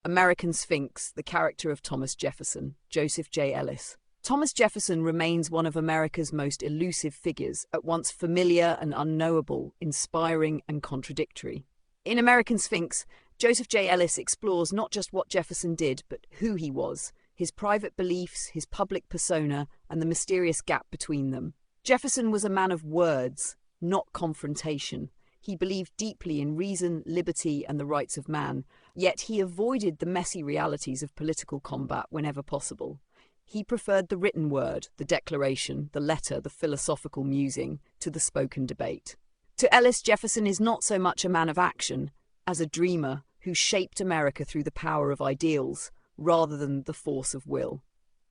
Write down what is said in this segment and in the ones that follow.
American Sphinx, the character of Thomas Jefferson, Joseph J. Ellis. Thomas Jefferson remains one of America's most elusive figures, at once familiar and unknowable, inspiring and contradictory. In American Sphinx, Joseph J. Ellis explores not just what Jefferson did, but who he was, his private beliefs, his public persona, and the mysterious gap between them. Jefferson was a man of words, not confrontation. He believed deeply in reason, liberty, and the rights of man, yet he avoided the messy realities of political combat whenever possible. He preferred the written word, the declaration, the letter, the philosophical musing, to the spoken debate. To Ellis, Jefferson is not so much a man of action as a dreamer who shaped America through the power of ideals rather than the force of will.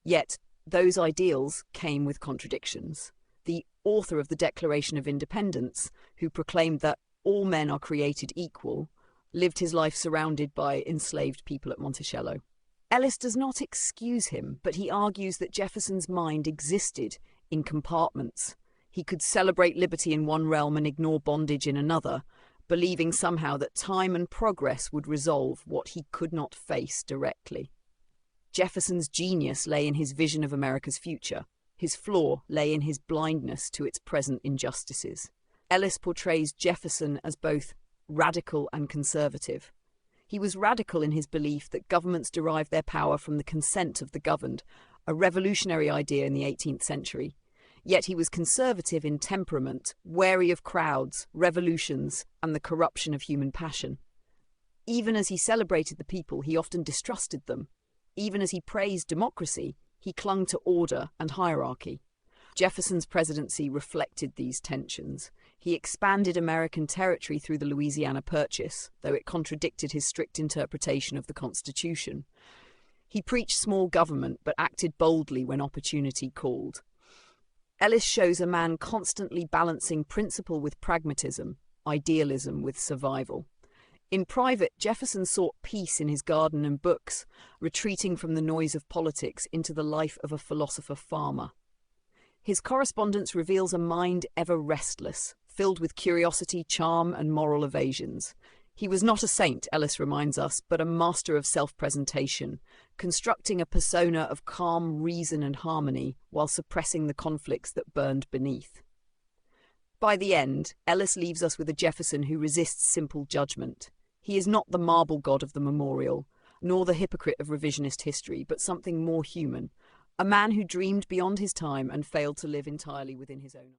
Yet, those ideals came with contradictions. The author of the Declaration of Independence, who proclaimed that all men are created equal, lived his life surrounded by enslaved people at Monticello. Ellis does not excuse him, but he argues that Jefferson's mind existed in compartments. He could celebrate liberty in one realm and ignore bondage in another, believing somehow that time and progress would resolve what he could not face directly. Jefferson's genius lay in his vision of America's future. His flaw lay in his blindness to its present injustices. Ellis portrays Jefferson as both radical and conservative. He was radical in his belief that governments derive their power from the consent of the governed, a revolutionary idea in the 18th century. Yet he was conservative in temperament, wary of crowds, revolutions, and the corruption of human passion. Even as he celebrated the people, he often distrusted them. Even as he praised democracy, he clung to order and hierarchy. Jefferson's presidency reflected these tensions. He expanded American territory through the Louisiana Purchase, though it contradicted his strict interpretation of the Constitution. He preached small government, but acted boldly when opportunity called. Ellis shows a man constantly balancing principle with pragmatism, idealism with survival. In private, Jefferson sought peace in his garden and books, retreating from the noise of politics into the life of a philosopher-farmer. His correspondence reveals a mind ever restless, filled with curiosity, charm, and moral evasions. He was not a saint, Ellis reminds us, but a master of self-presentation, constructing a persona of calm reason and harmony while suppressing the conflicts that burned beneath. By the end, Ellis leaves us with a Jefferson who resists simple judgment. He is not the marble god of the memorial, nor the hypocrite of revisionist history, but something more human, a man who dreamed beyond his time and failed to live entirely within his own.